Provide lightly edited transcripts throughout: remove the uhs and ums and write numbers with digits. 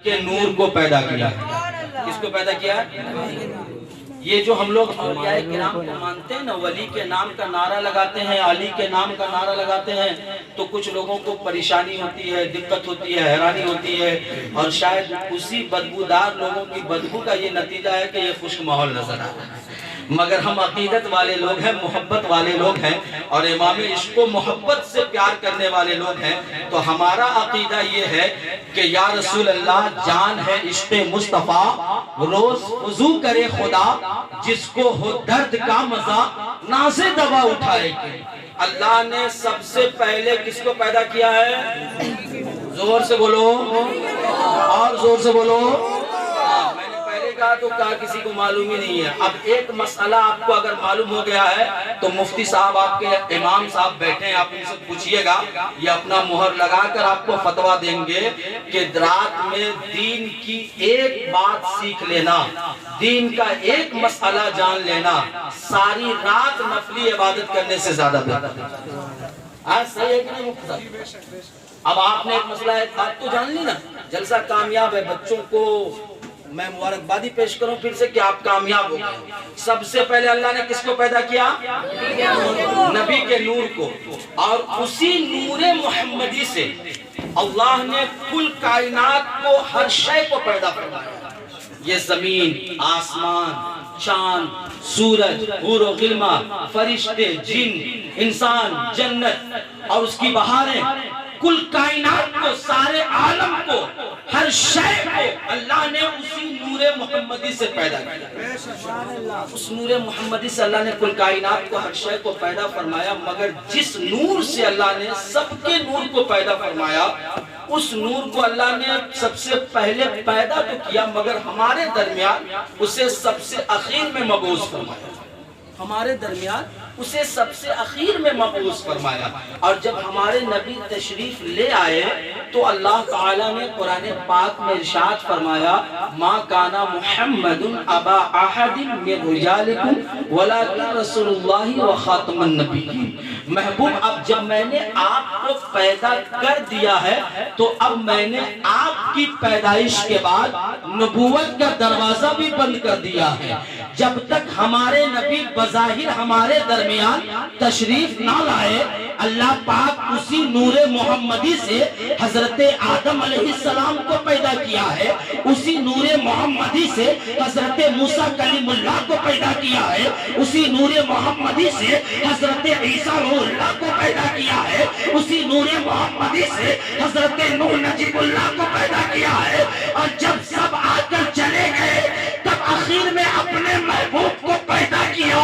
کے نور کو پیدا کیا ہے۔ کس کو پیدا کیا ہے؟ یہ جو ہم لوگ اولیاء کرام کو مانتے ہیں نا، ولی کے نام کا نعرہ لگاتے ہیں، علی کے نام کا نعرہ لگاتے ہیں، تو کچھ لوگوں کو پریشانی ہوتی ہے، دقت ہوتی ہے، حیرانی ہوتی ہے، اور شاید اسی بدبودار لوگوں کی بدبو کا یہ نتیجہ ہے کہ یہ خشک ماحول نظر آ رہا ہے۔ مگر ہم عقیدت والے لوگ ہیں، محبت والے لوگ ہیں، اور امام عشق و محبت سے پیار کرنے والے لوگ ہیں، تو ہمارا عقیدہ یہ ہے کہ یا رسول اللہ جان ہے عشق مصطفیٰ، روز وضو کرے خدا، جس کو ہو درد کا مزہ ناز دوا اٹھائے گی۔ اللہ نے سب سے پہلے کس کو پیدا کیا ہے؟ زور سے بولو اور زور سے بولو۔ میں نے پہلے کہا تو کہا کسی کو معلوم ہی نہیں ہے۔ اب ایک مسئلہ آپ کو اگر معلوم ہو گیا ہے تو مفتی صاحب آپ کے امام صاحب بیٹھے ہیں، آپ ان سے پوچھئے گا، یہ اپنا مہر لگا کر آپ کو فتویٰ دیں گے کہ رات میں دین کی ایک بات سیکھ لینا، دین کا ایک مسئلہ جان لینا، ساری رات نفلی عبادت کرنے سے زیادہ بہتر ہے۔ آج صحیح ہے کہ نہیں مفتی صاحب؟ اب آپ نے ایک مسئلہ ایک بات تو جان لی نا، جلسہ کامیاب ہے، بچوں کو میں مبارکبادی پیش کروں پھر سے کہ آپ کامیاب ہو گئے۔ سب سے پہلے اللہ نے کس کو پیدا کیا؟ نبی کے نور کو، اور اسی نور محمدی سے اللہ نے کل کائنات کو، ہر شے کو پیدا فرمایا۔ یہ زمین، آسمان، چاند، سورج، حور و غلمہ، فرشتے، جن، انسان، جنت اور اس کی بہاریں، کل کائنات کو، سارے عالم کو، ہر شے کو اللہ نے اسی نور محمدی سے پیدا کیا۔ اس نور محمدی سے اللہ نے کل کائنات کو، ہر شے کو پیدا فرمایا، مگر جس نور سے اللہ نے سب کے نور کو پیدا فرمایا، اس نور کو اللہ نے سب سے پہلے پیدا تو کیا، مگر ہمارے درمیان اسے سب سے اخیر میں مبعوث فرمایا۔ ہمارے درمیان اسے سب سے اخیر میں مبعوث فرمایا، اور جب ہمارے نبی تشریف لے آئے تو اللہ تعالیٰ نے قرآن پاک میں ارشاد فرمایا، ما کانا محمد ابا احد من رجالکم ولکن رسول اللہ و خاتم النبیین۔ محبوب اب جب میں نے آپ کو پیدا کر دیا ہے تو اب میں نے آپ کی پیدائش کے بعد نبوت کا دروازہ بھی بند کر دیا ہے۔ جب تک ہمارے نبی بظاہر ہمارے درمیان تشریف نہ لائے، اللہ پاک اسی نور محمدی سے حضرت آدم علیہ السلام کو پیدا کیا ہے، اسی نور محمدی سے حضرت موسیٰ کلیم اللہ کو پیدا کیا ہے، اسی نور محمدی سے حضرت عیسیٰ روح اللہ کو پیدا کیا ہے، اسی نور محمدی سے حضرت نوح نجیب اللہ کو پیدا کیا ہے۔ اور جب سب آ کر چلے گئے تب آخر میں اپنے محبوب کو پیدا کیا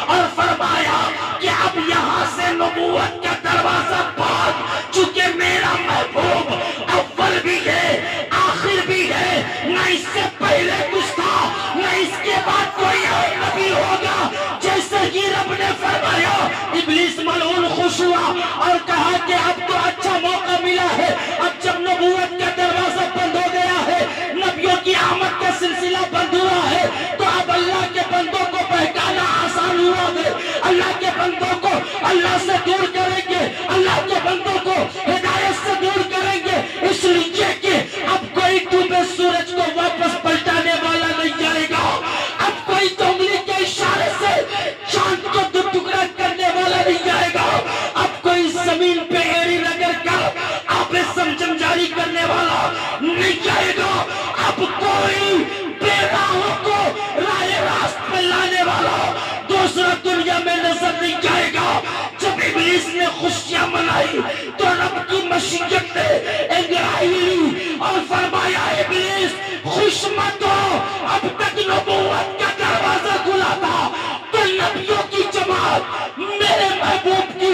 اور فرمایا کہ اب یہاں سے نبوت کا دروازہ بند، چونکہ میرا محبوب اول بھی ہے آخر بھی ہے، نہ اس سے پہلے کچھ تھا نہ اس کے بعد کوئی اور نبی ہوگا۔ جیسے ہی رب نے فرمایا، ابلیس ملعون خوش ہوا اور کہا کہ اب تو اچھا موقع ملا ہے، اب جب نبوت کا دروازہ بند ہو گیا ہے، نبیوں کی آمد کا سلسلہ بند ہوا ہے، تو اب اللہ کے بندوں کو بہکانا آسان ہوا ہے۔ اللہ کے بندوں کو اللہ سے دور کریں گے، اللہ کے بندوں کو ہدایت سے دور کریں گے، اس لیے کہ اب کوئی ڈوبے سورج کو واپس پلٹانے والا نہیں جائے گا، اب کوئی انگلی کے اشارے سے چاند کو دو ٹکڑا کرنے والا نہیں جائے گا، اب کوئی زمین پہ ایڑی رگڑ کر آب زمزم جاری کرنے والا نہیں جائے گا، اب کوئی بے راہوں کو راہ راست پہ لانے والا دوسرا دنیا میں نظر نہیں جائے گا۔ جب ابلیس نے خوشیاں منائی تو رب کی مشیت نے انگڑائی لی اور فرمایا، ابلیس خوش مت ہو، اب تک نبوت کا دروازہ کھلا تھا، تو نبیوں کی جماعت میرے محبوب کی